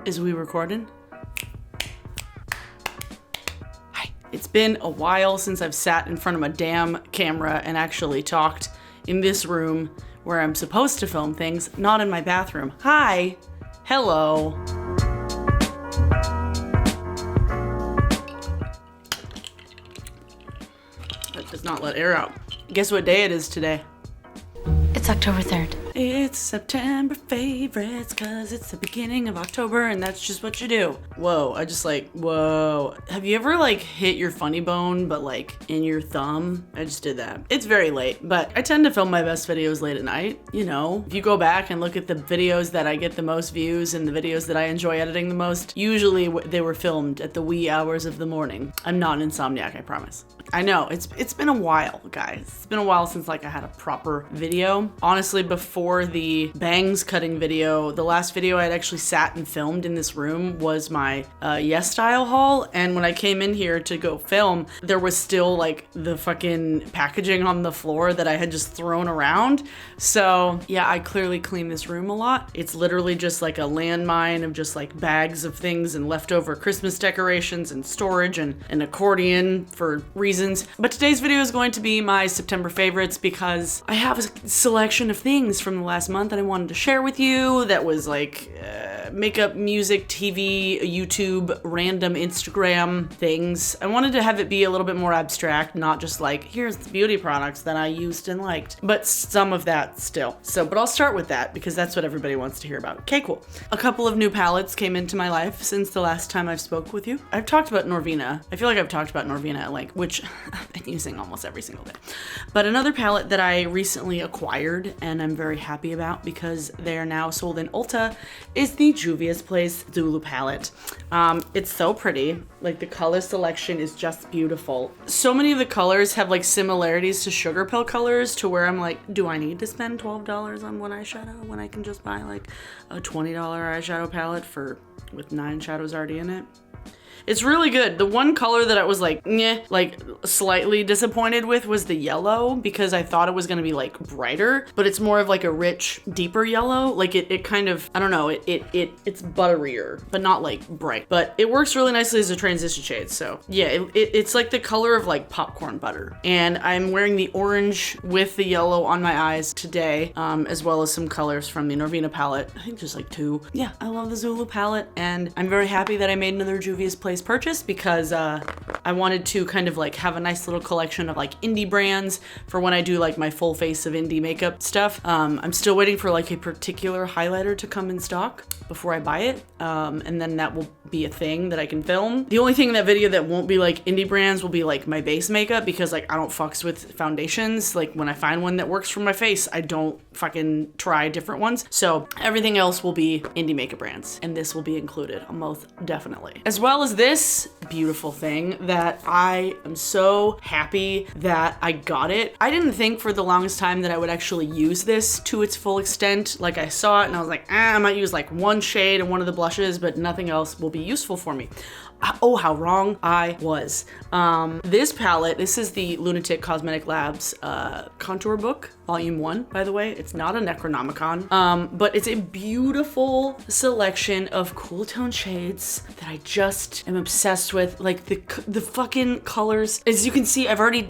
Is we recording? Hi. It's been a while since I've sat in front of a damn camera and actually talked in this room where I'm supposed to film things, not in my bathroom. Hi. Hello. That does not let air out. Guess what day it is today? It's October 3rd. It's September favorites, cause it's the beginning of October and that's just what you do. Whoa, whoa. Have you ever hit your funny bone, but in your thumb? I just did that. It's very late, but I tend to film my best videos late at night. You know, if you go back and look at the videos that I get the most views and the videos that I enjoy editing the most, usually they were filmed at the wee hours of the morning. I'm not an insomniac, I promise. I know, it's been a while, guys. It's been a while since I had a proper video. Honestly, before the bangs cutting video, the last video I had actually sat and filmed in this room was my Yes Style haul. And when I came in here to go film, there was still the fucking packaging on the floor that I had just thrown around. So yeah, I clearly clean this room a lot. It's literally just a landmine of just bags of things and leftover Christmas decorations and storage and an accordion for reasons. But today's video is going to be my September favorites because I have a selection of things from the last month that I wanted to share with you that was makeup, music, TV, YouTube, random Instagram things. I wanted to have it be a little bit more abstract, not just here's the beauty products that I used and liked, but some of that still. But I'll start with that because that's what everybody wants to hear about. Okay, cool. A couple of new palettes came into my life since the last time I've spoke with you. I've talked about Norvina. I feel like I've talked about Norvina, which I've been using almost every single day. But another palette that I recently acquired and I'm very happy about because they are now sold in Ulta is the Juvia's Place Zulu palette. It's so pretty. The color selection is just beautiful. So many of the colors have similarities to Sugar Pill colors to where I'm do I need to spend $12 on one eyeshadow when I can just buy a $20 eyeshadow palette with 9 shadows already in it? It's really good. The one color that I was slightly disappointed with was the yellow because I thought it was gonna be brighter, but it's more of a rich, deeper yellow. It kind of, I don't know, it's butterier, but not bright. But it works really nicely as a transition shade. So yeah, it's the color of popcorn butter. And I'm wearing the orange with the yellow on my eyes today, as well as some colors from the Norvina palette. I think just 2. Yeah, I love the Zulu palette and I'm very happy that I made another Juvia's Place purchase because I wanted to kind of have a nice little collection of indie brands for when I do my full face of indie makeup stuff. I'm still waiting for a particular highlighter to come in stock before I buy it, and then that will be a thing that I can film. The only thing in that video that won't be indie brands will be my base makeup because I don't fucks with foundations. When I find one that works for my face, I don't fucking try different ones. So everything else will be indie makeup brands and this will be included most definitely. As well as this beautiful thing that I am so happy that I got it. I didn't think for the longest time that I would actually use this to its full extent. I saw it and I was I might use one shade and one of the blushes, but nothing else will be useful for me. Oh, how wrong I was. This palette, this is the Lunatic Cosmetic Labs contour book, volume 1, by the way. It's not a Necronomicon, but it's a beautiful selection of cool tone shades that I just am obsessed with. The fucking colors. As you can see, I've already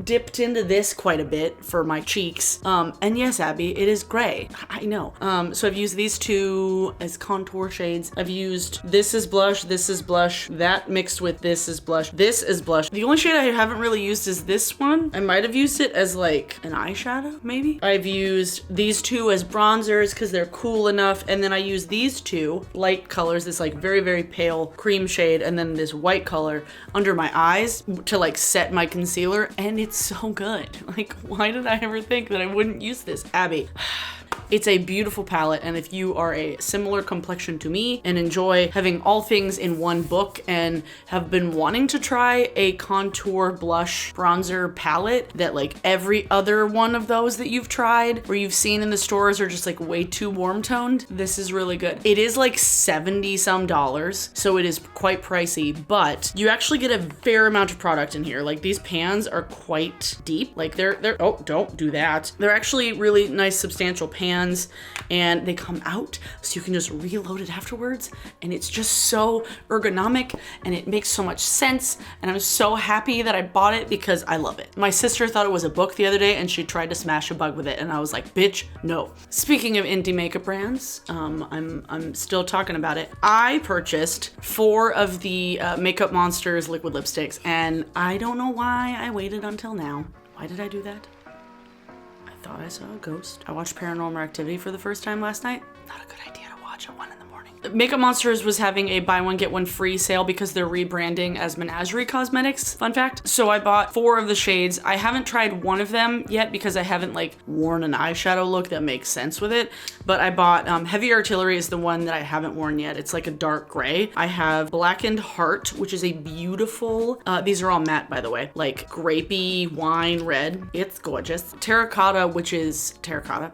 dipped into this quite a bit for my cheeks. And yes, Abby, it is gray. I know. So I've used these two as contour shades. I've used this as blush, this is blush, that mixed with this is blush, this is blush. The only shade I haven't really used is this one. I might have used it as an eyeshadow, maybe. I've used these two as bronzers because they're cool enough, and then I use these two light colors, this very, very pale cream shade, and then this white color under my eyes to set my concealer, and it's so good. Why did I ever think that I wouldn't use this? Abby. It's a beautiful palette, and if you are a similar complexion to me and enjoy having all things in one book and have been wanting to try a contour blush bronzer palette that every other one of those that you've tried or you've seen in the stores are just way too warm toned, this is really good. It is $70 some, so it is quite pricey, but you actually get a fair amount of product in here. These pans are quite deep. They're oh, don't do that. They're actually really nice substantial pans hands, and they come out so you can just reload it afterwards. And it's just so ergonomic and it makes so much sense. And I'm so happy that I bought it because I love it. My sister thought it was a book the other day and she tried to smash a bug with it. And I was like, bitch, no. Speaking of indie makeup brands, I'm still talking about it. I purchased 4 of the Makeup Monsters liquid lipsticks, and I don't know why I waited until now. Why did I do that? I thought I saw a ghost. I watched Paranormal Activity for the first time last night. Not a good idea to watch at 1 in the morning. Makeup Monsters was having a buy one get one free sale because they're rebranding as Menagerie Cosmetics, fun fact. So I bought 4 of the shades. I haven't tried one of them yet because I haven't like worn an eyeshadow look that makes sense with it. But I bought Heavy Artillery is the one that I haven't worn yet. It's like a dark gray. I have Blackened Heart, which is a beautiful, these are all matte by the way, like grapey wine red. It's gorgeous. Terracotta, which is terracotta.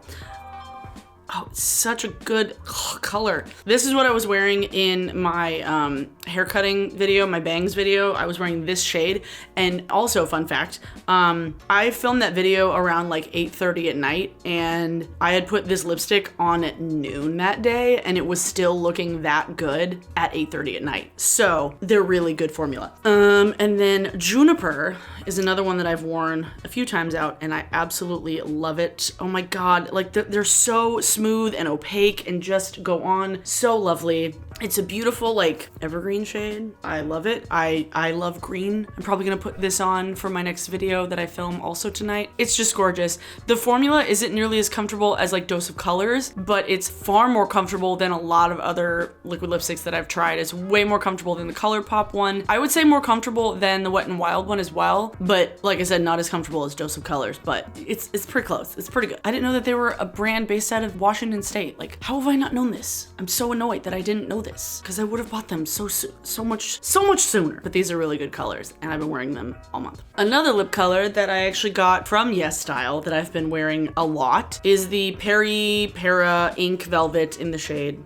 Oh, it's such a good color. This is what I was wearing in my haircutting video, my bangs video. I was wearing this shade. And also, fun fact, I filmed that video around like 8:30 at night, and I had put this lipstick on at noon that day, and it was still looking that good at 8:30 at night. So they're really good formula. And then Juniper is another one that I've worn a few times out, and I absolutely love it. Oh my God, like they're so smooth and opaque and just go on so lovely. It's a beautiful like evergreen shade. I love it. I love green. I'm probably gonna put this on for my next video that I film also tonight. It's just gorgeous. The formula isn't nearly as comfortable as like Dose of Colors, but it's far more comfortable than a lot of other liquid lipsticks that I've tried. It's way more comfortable than the ColourPop one. I would say more comfortable than the Wet n Wild one as well, but like I said, not as comfortable as Dose of Colors, but it's pretty close. It's pretty good. I didn't know that they were a brand based out of Washington State. Like, how have I not known this? I'm so annoyed that I didn't know this because I would have bought them so much sooner. But these are really good colors and I've been wearing them all month. Another lip color that I actually got from Yes Style that I've been wearing a lot is the Peri Para Ink Velvet in the shade.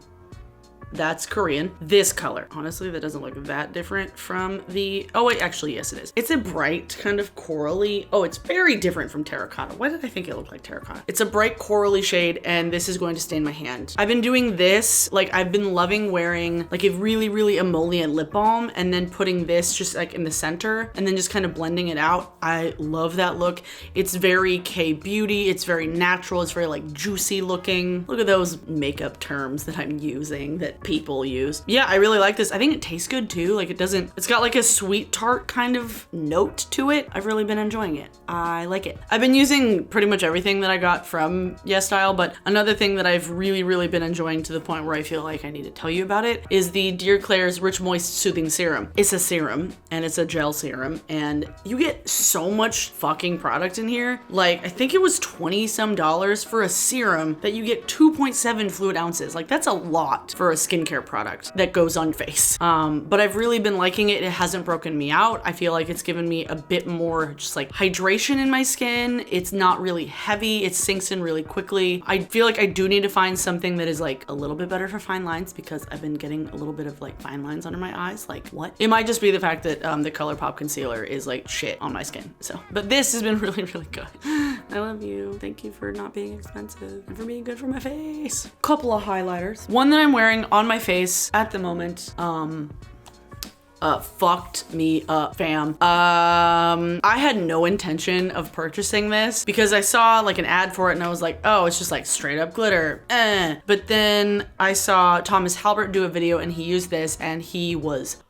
That's Korean. This color, honestly, that doesn't look that different from the, oh wait, actually, yes it is. It's a bright kind of corally, oh, it's very different from terracotta. Why did I think it looked like terracotta? It's a bright corally shade and this is going to stain my hand. I've been doing this, like I've been loving wearing like a really emollient lip balm and then putting this just like in the center and then just kind of blending it out. I love that look. It's very K-beauty. It's very natural. It's very like juicy looking. Look at those makeup terms that I'm using that people use. Yeah, I really like this. I think it tastes good too. Like it's got like a sweet tart kind of note to it. I've really been enjoying it. I like it. I've been using pretty much everything that I got from Yes Style, but another thing that I've really been enjoying to the point where I feel like I need to tell you about it is the Dear Klairs Rich Moist Soothing Serum. It's a serum and it's a gel serum and you get so much fucking product in here. Like I think it was $20 some for a serum that you get 2.7 fluid ounces. Like that's a lot for a skincare product that goes on face. But I've really been liking it. It hasn't broken me out. I feel like it's given me a bit more just like hydration in my skin. It's not really heavy. It sinks in really quickly. I feel like I do need to find something that is like a little bit better for fine lines because I've been getting a little bit of like fine lines under my eyes. Like what? It might just be the fact that the ColourPop concealer is like shit on my skin. So, but this has been really good. I love you. Thank you for not being expensive and for being good for my face. Couple of highlighters. One that I'm wearing on my face at the moment, fucked me up, fam. I had no intention of purchasing this because I saw like an ad for it and I was like, oh, it's just like straight up glitter. But then I saw Thomas Halbert do a video and he used this and he was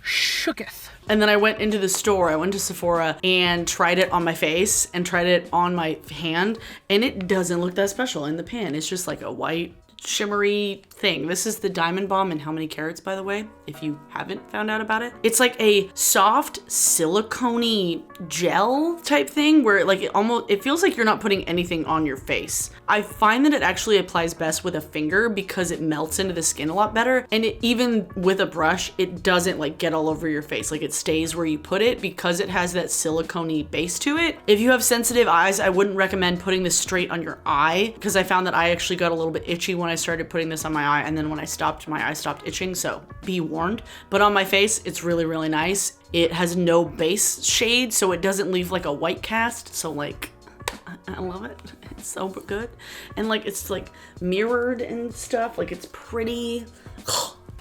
shooketh. And then I went into the store, I went to Sephora and tried it on my face and tried it on my hand and it doesn't look that special in the pan. It's just like a white shimmery thing. This is the Diamond Bomb in How Many Carats, by the way, if you haven't found out about it. It's like a soft silicone gel type thing where like it feels like you're not putting anything on your face. I find that it actually applies best with a finger because it melts into the skin a lot better. And even with a brush, it doesn't like get all over your face. Like it stays where you put it because it has that silicone base to it. If you have sensitive eyes, I wouldn't recommend putting this straight on your eye because I found that I actually got a little bit itchy when I started putting this on my eye, and then when I stopped, my eye stopped itching, so be warned. But on my face, it's really nice. It has no base shade, so it doesn't leave like a white cast, so like, I love it. So good. And like it's like mirrored and stuff, like it's pretty.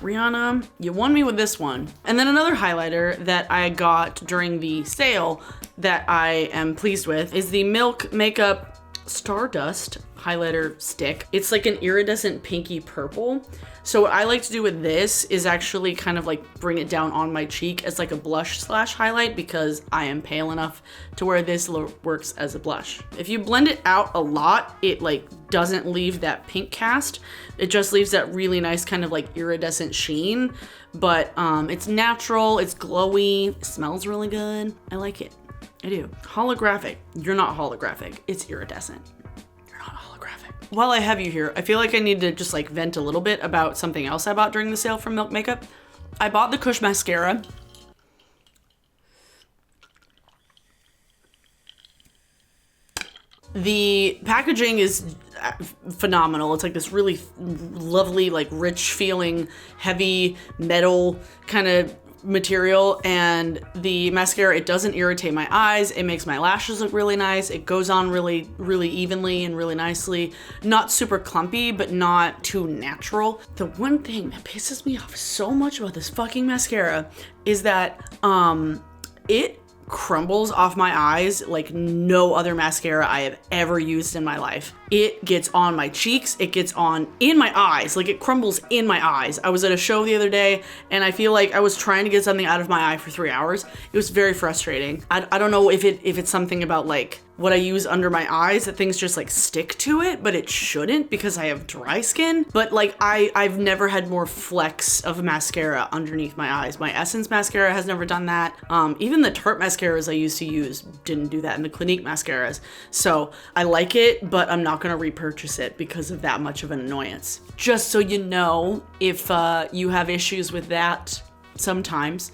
Rihanna, you won me with this one. And then another highlighter that I got during the sale that I am pleased with is the Milk Makeup Stardust highlighter stick. It's like an iridescent pinky purple. So what I like to do with this is actually kind of like bring it down on my cheek as like a blush slash highlight, because I am pale enough to where this works as a blush. If you blend it out a lot, it like doesn't leave that pink cast. It just leaves that really nice kind of like iridescent sheen, but it's natural, it's glowy, it smells really good. I like it. I do. Holographic. You're not holographic. It's iridescent. You're not holographic. While I have you here, I feel like I need to just like vent a little bit about something else I bought during the sale from Milk Makeup. I bought the Kush mascara. The packaging is phenomenal. It's like this really lovely, like rich feeling, heavy metal kind of material, and the mascara, it doesn't irritate my eyes. It makes my lashes look really nice. It goes on really evenly and really nicely. Not super clumpy, but not too natural. The one thing that pisses me off so much about this fucking mascara is that it crumbles off my eyes like no other mascara I have ever used in my life. It gets on my cheeks, it gets on in my eyes, like it crumbles in my eyes. I was at a show the other day and I feel like I was trying to get something out of my eye for 3 hours. It was very frustrating. I don't know if it's something about like what I use under my eyes that things just like stick to it, but it shouldn't because I have dry skin. But like I've never had more flecks of mascara underneath my eyes. My Essence mascara has never done that. Even the Tarte mascaras I used to use didn't do that, and the Clinique mascaras. So I like it, but I'm not gonna repurchase it because of that much of an annoyance. Just so you know, if you have issues with that sometimes,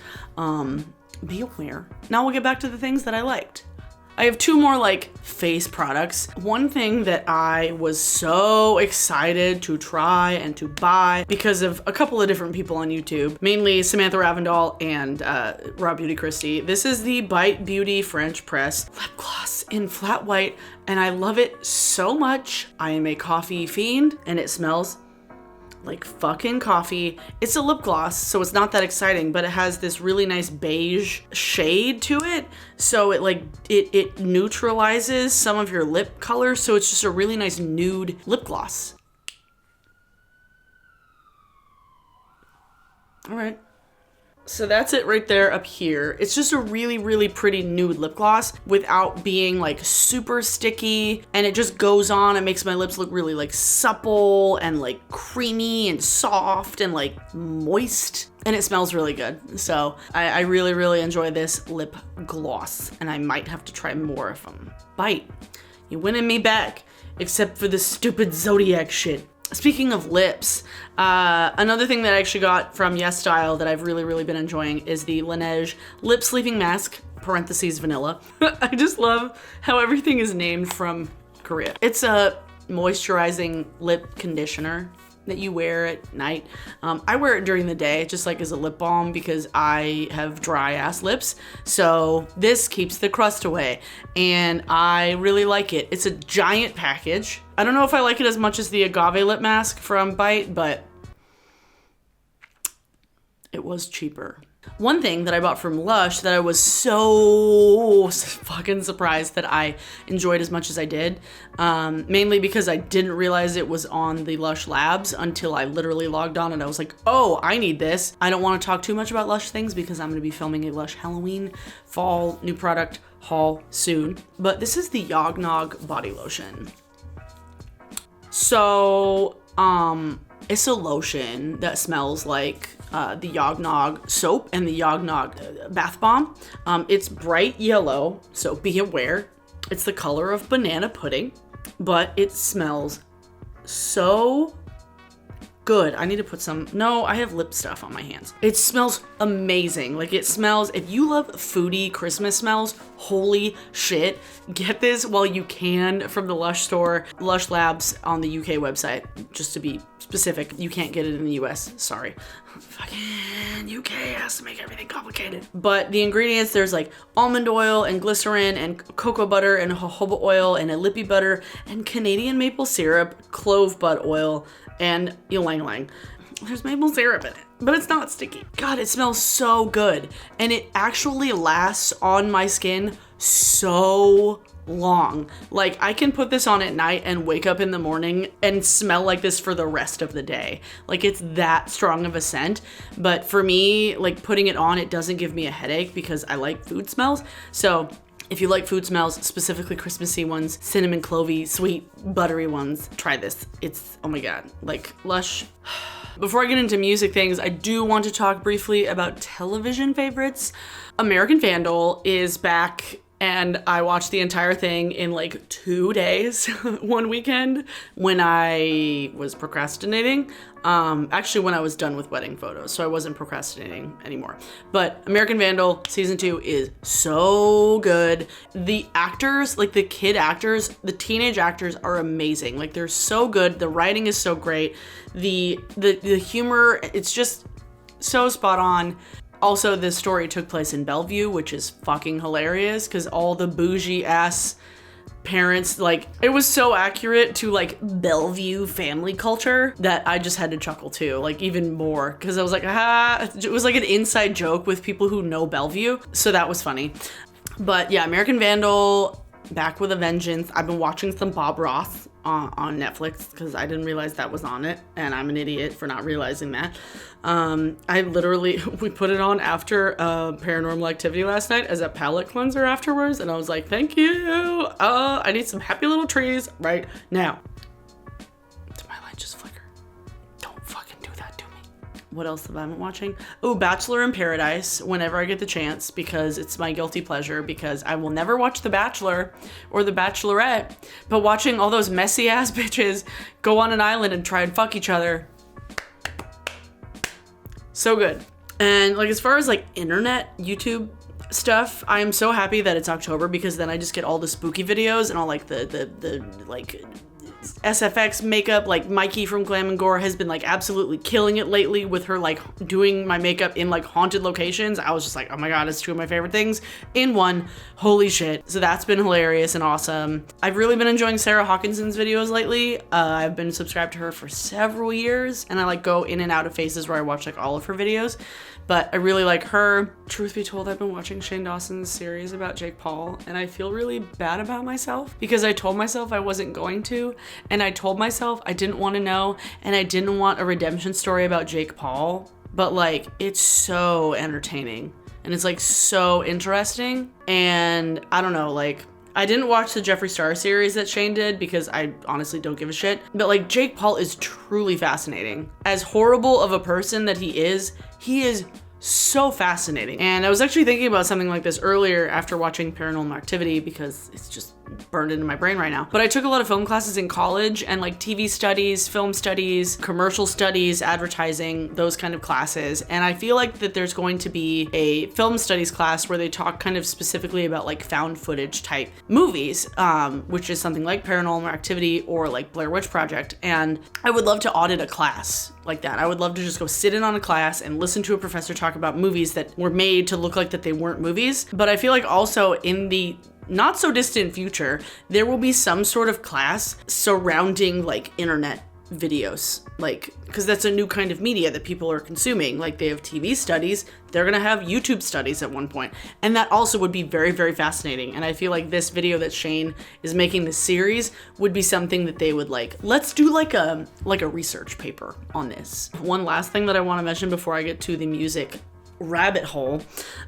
be aware. Now we'll get back to the things that I liked. I have 2 more like face products. One thing that I was so excited to try and to buy because of a couple of different people on YouTube, mainly Samantha Ravindal and Raw Beauty Christie. This is the Bite Beauty French Press Lip Gloss in flat white, and I love it so much. I am a coffee fiend, and it smells like fucking coffee. It's a lip gloss, so it's not that exciting, but it has this really nice beige shade to it. So it neutralizes some of your lip color. So it's just a really nice nude lip gloss. All right. So that's it right there up here. It's just a really pretty nude lip gloss without being like super sticky, and it just goes on and makes my lips look really like supple and like creamy and soft and like moist, and it smells really good. So I really enjoy this lip gloss, and I might have to try more of them. Bite, you winning me back, except for the stupid Zodiac shit. Speaking of lips, another thing that I actually got from Yes Style that I've really been enjoying is the Laneige Lip Sleeping Mask, parentheses vanilla. I just love how everything is named from Korea. It's a moisturizing lip conditioner that you wear at night. I wear it during the day just like as a lip balm because I have dry ass lips. So this keeps the crust away, and I really like it. It's a giant package. I don't know if I like it as much as the Agave lip mask from Bite, but it was cheaper. One thing that I bought from Lush that I was so fucking surprised that I enjoyed as much as I did, mainly because I didn't realize it was on the Lush Labs until I literally logged on and I was like, oh, I need this. I don't want to talk too much about Lush things because I'm going to be filming a Lush Halloween fall new product haul soon. But this is the Yognog body lotion. So, it's a lotion that smells like the Yognog soap and the Yognog bath bomb. It's bright yellow, so be aware. It's the color of banana pudding, but it smells so good. I need to put some, no, I have lip stuff on my hands. It smells amazing. Like it smells, if you love foodie Christmas smells, Holy shit. Get this while you can from the Lush store, Lush Labs on the UK website. Just to be specific, you can't get it in the US, sorry. Fucking UK has to make everything complicated. But the ingredients, there's like almond oil and glycerin and cocoa butter and jojoba oil and a lippy butter and Canadian maple syrup, clove bud oil, and ylang ylang. There's maple syrup in it, but it's not sticky. God, it smells so good. And it actually lasts on my skin so long. Like, I can put this on at night and wake up in the morning and smell like this for the rest of the day. Like, it's that strong of a scent. But for me, like, putting it on, it doesn't give me a headache because I like food smells. So if you like food smells, specifically Christmassy ones, cinnamon, clovey, sweet, buttery ones, try this. It's, oh my God, like Lush. Before I get into music things, I do want to talk briefly about television favorites. American Vandal is back, and I watched the entire thing in like 2 days, one weekend, when I was procrastinating. Actually, when I was done with wedding photos, so I wasn't procrastinating anymore. But American Vandal season 2 is so good. The actors, like the kid actors, the teenage actors are amazing. Like, they're so good. The writing is so great. The humor, it's just so spot on. Also, this story took place in Bellevue, which is fucking hilarious because all the bougie ass parents, like, it was so accurate to like Bellevue family culture that I just had to chuckle too, like even more, because I was like, it was like an inside joke with people who know Bellevue, so that was funny. But yeah, American Vandal, back with a vengeance. I've been watching some Bob Ross on Netflix because I didn't realize that was on it, and I'm an idiot for not realizing that. We put it on after Paranormal Activity last night as a palate cleanser afterwards, and I was like, thank you. I need some happy little trees right now. Did my light just flicker? Don't fucking do that to me. What else have I been watching? Oh, Bachelor in Paradise, whenever I get the chance, because it's my guilty pleasure, because I will never watch The Bachelor or The Bachelorette, but watching all those messy ass bitches go on an island and try and fuck each other. So good. And like, as far as like internet YouTube stuff, I am so happy that it's October, because then I just get all the spooky videos and all like the like SFX makeup. Like Mikey from Glam and Gore has been like absolutely killing it lately with her like doing my makeup in like haunted locations. I was just like, oh my God, it's two of my favorite things in one. Holy shit. So that's been hilarious and awesome. I've really been enjoying Sarah Hawkinson's videos lately. I've been subscribed to her for several years, and I like go in and out of phases where I watch like all of her videos. But I really like her. Truth be told, I've been watching Shane Dawson's series about Jake Paul, and I feel really bad about myself because I told myself I wasn't going to, and I told myself I didn't want to know, and I didn't want a redemption story about Jake Paul. But like, it's so entertaining, and it's like so interesting, and I don't know, like, I didn't watch the Jeffree Star series that Shane did because I honestly don't give a shit. But like, Jake Paul is truly fascinating. As horrible of a person that he is so fascinating. And I was actually thinking about something like this earlier after watching Paranormal Activity, because it's just burned into my brain right now. But I took a lot of film classes in college, and like TV studies, film studies, commercial studies, advertising, those kind of classes. And I feel like that there's going to be a film studies class where they talk kind of specifically about like found footage type movies, which is something like Paranormal Activity or like Blair Witch Project. And I would love to audit a class like that. I would love to just go sit in on a class and listen to a professor talk about movies that were made to look like that they weren't movies. But I feel like also in the not so distant future, there will be some sort of class surrounding like internet videos, like, because that's a new kind of media that people are consuming. Like, they have TV studies, they're gonna have YouTube studies at one point, and that also would be very, very fascinating. And I feel like this video that Shane is making, this series, would be something that they would like, let's do like a research paper on this. One last thing that I want to mention before I get to the music rabbit hole,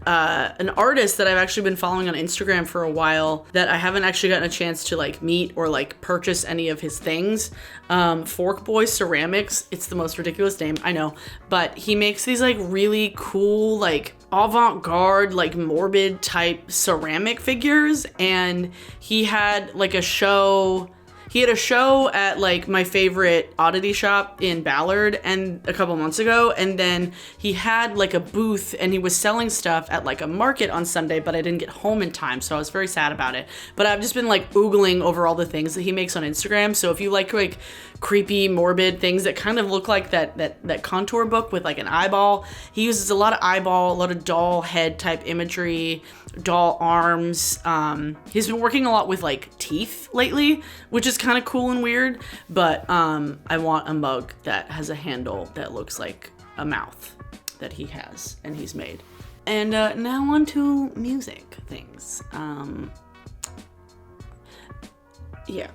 an artist that I've actually been following on Instagram for a while that I haven't actually gotten a chance to like meet or like purchase any of his things, Fork Boy Ceramics. It's the most ridiculous name, I know, but he makes these like really cool, like avant-garde, like morbid type ceramic figures. And he had like a show, He had a show at like my favorite oddity shop in Ballard and a couple months ago, and then he had like a booth and he was selling stuff at like a market on Sunday, but I didn't get home in time, so I was very sad about it. But I've just been like oogling over all the things that he makes on Instagram. So if you like creepy, morbid things that kind of look like that contour book with like an eyeball, he uses a lot of eyeball, a lot of doll head type imagery, doll arms. He's been working a lot with like teeth lately, which is kind of cool and weird, but I want a mug that has a handle that looks like a mouth that he has and he's made. And now on to music things. Yeah.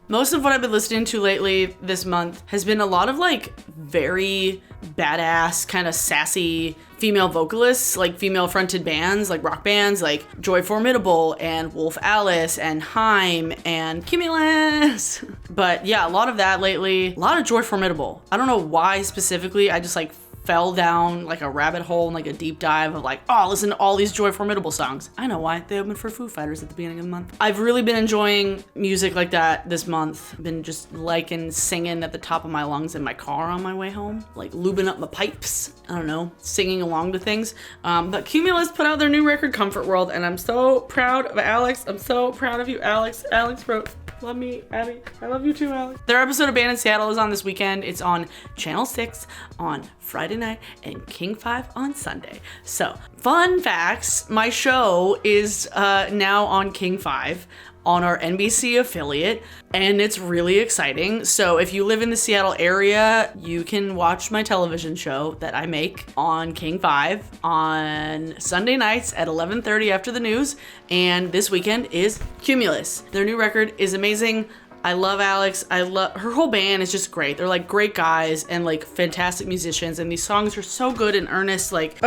Most of what I've been listening to lately this month has been a lot of like very badass, kind of sassy female vocalists, like female fronted bands, like rock bands, like Joy Formidable and Wolf Alice and Haim and Cumulus. But yeah, a lot of that lately. A lot of Joy Formidable. I don't know why specifically. I just like fell down like a rabbit hole and like a deep dive of like, oh, listen to all these Joy Formidable songs. I know why. They opened for Foo Fighters at the beginning of the month. I've really been enjoying music like that this month. Been just liking singing at the top of my lungs in my car on my way home, like lubing up my pipes. I don't know, singing along to things. But Cumulus put out their new record, Comfort World, and I'm so proud of Alex. I'm so proud of you, Alex. Alex wrote, love me, Abby. I love you too, Alex. Their episode of Band in Seattle is on this weekend. It's on Channel 6 on Friday night and King 5 on Sunday. So, fun facts. My show is now on King 5 on our NBC affiliate, and it's really exciting. So if you live in the Seattle area, you can watch my television show that I make on King 5 on Sunday nights at 11:30 after the news, and this weekend is Cumulus. Their new record is amazing. I love Alex. I love her whole band is just great. They're like great guys and like fantastic musicians, and these songs are so good and earnest. Like,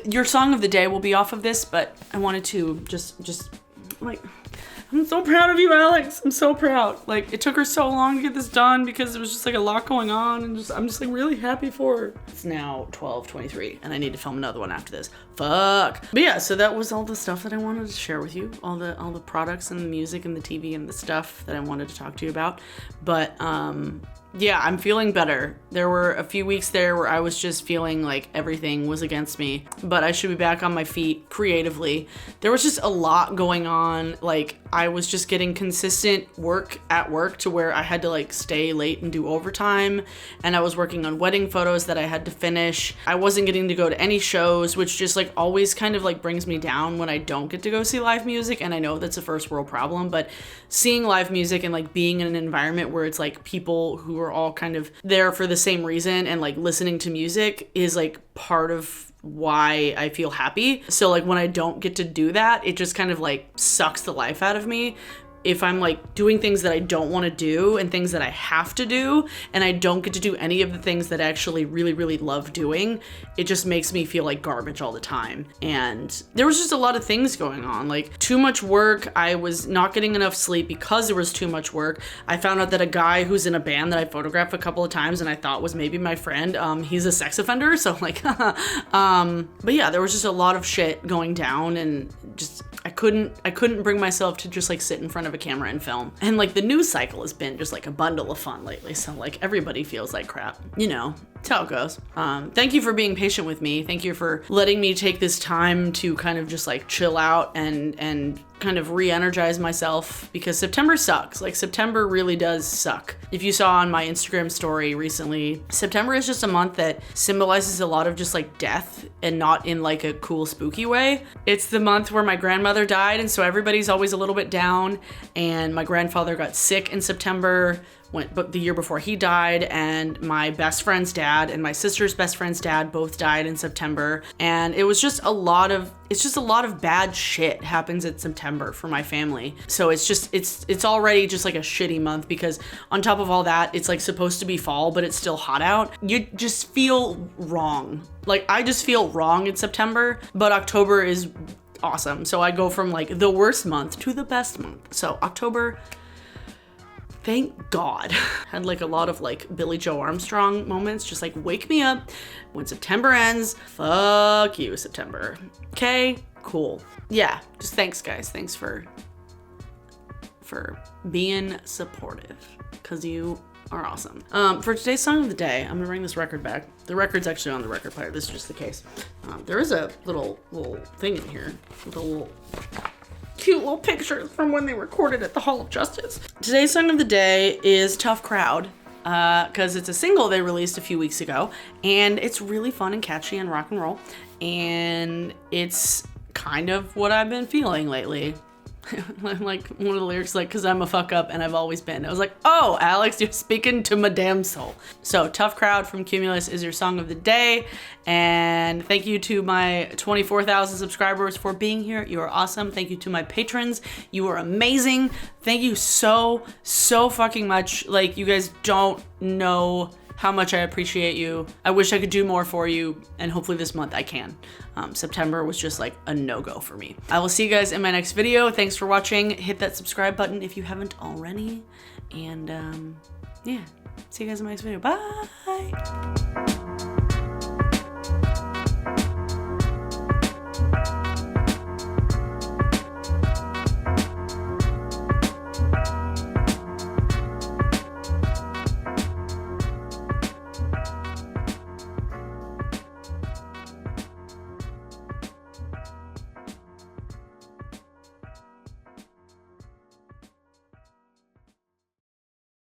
your song of the day will be off of this, but I wanted to just like, I'm so proud of you, Alex. I'm so proud. Like, it took her so long to get this done because there was just like a lot going on, and I'm just like really happy for her. It's now 12:23 and I need to film another one after this. Fuck. But yeah, so that was all the stuff that I wanted to share with you. All the products and the music and the TV and the stuff that I wanted to talk to you about. But yeah, I'm feeling better. There were a few weeks there where I was just feeling like everything was against me, but I should be back on my feet creatively. There was just a lot going on. Like, I was just getting consistent work at work to where I had to like stay late and do overtime, and I was working on wedding photos that I had to finish. I wasn't getting to go to any shows, which just like always kind of like brings me down when I don't get to go see live music, and I know that's a first world problem, but seeing live music and like being in an environment where it's like people who are all kind of there for the same reason and like listening to music is like part of why I feel happy. So like when I don't get to do that, it just kind of like sucks the life out of me. If I'm like doing things that I don't want to do and things that I have to do, and I don't get to do any of the things that I actually really, really love doing, it just makes me feel like garbage all the time. And there was just a lot of things going on, like too much work. I was not getting enough sleep because there was too much work. I found out that a guy who's in a band that I photographed a couple of times and I thought was maybe my friend, he's a sex offender. So like, but yeah, there was just a lot of shit going down, and just, I couldn't bring myself to just like sit in front of a camera and film. And like the news cycle has been just like a bundle of fun lately, so like everybody feels like crap, you know. That's how it goes. Thank you for being patient with me. Thank you for letting me take this time to kind of just like chill out and kind of re-energize myself, because September sucks. Like, September really does suck. If you saw on my Instagram story recently, September is just a month that symbolizes a lot of just like death, and not in like a cool spooky way. It's the month where my grandmother died, and so everybody's always a little bit down, and my grandfather got sick in September, but the year before he died, and my best friend's dad and my sister's best friend's dad both died in September, and it was just a lot of bad shit happens in September for my family. So it's already just like a shitty month, because on top of all that, it's like supposed to be fall, but it's still hot out. You just feel wrong. Like, I just feel wrong in September, but October is awesome. So I go from like the worst month to the best month. So October, thank God. Had like a lot of like Billy Joe Armstrong moments, just like wake me up when September ends. Fuck you, September. Okay, cool. Yeah, just thanks guys. Thanks for for being supportive, because you are awesome. For today's song of the day, I'm gonna bring this record back. The record's actually on the record player. This is just the case. There is a little thing in here with a little cute little picture from when they recorded at the Hall of Justice. Today's song of the day is Tough Crowd, because it's a single they released a few weeks ago, and it's really fun and catchy and rock and roll, and it's kind of what I've been feeling lately. Like one of the lyrics, like, cause I'm a fuck up and I've always been. I was like, oh, Alex, you're speaking to my damn soul. So Tough Crowd from Cumulus is your song of the day. And thank you to my 24,000 subscribers for being here. You are awesome. Thank you to my patrons. You are amazing. Thank you so fucking much. Like, you guys don't know how much I appreciate you. I wish I could do more for you, and hopefully this month I can. September was just like a no-go for me. I will see you guys in my next video. Thanks for watching. Hit that subscribe button if you haven't already. And yeah, see you guys in my next video. Bye.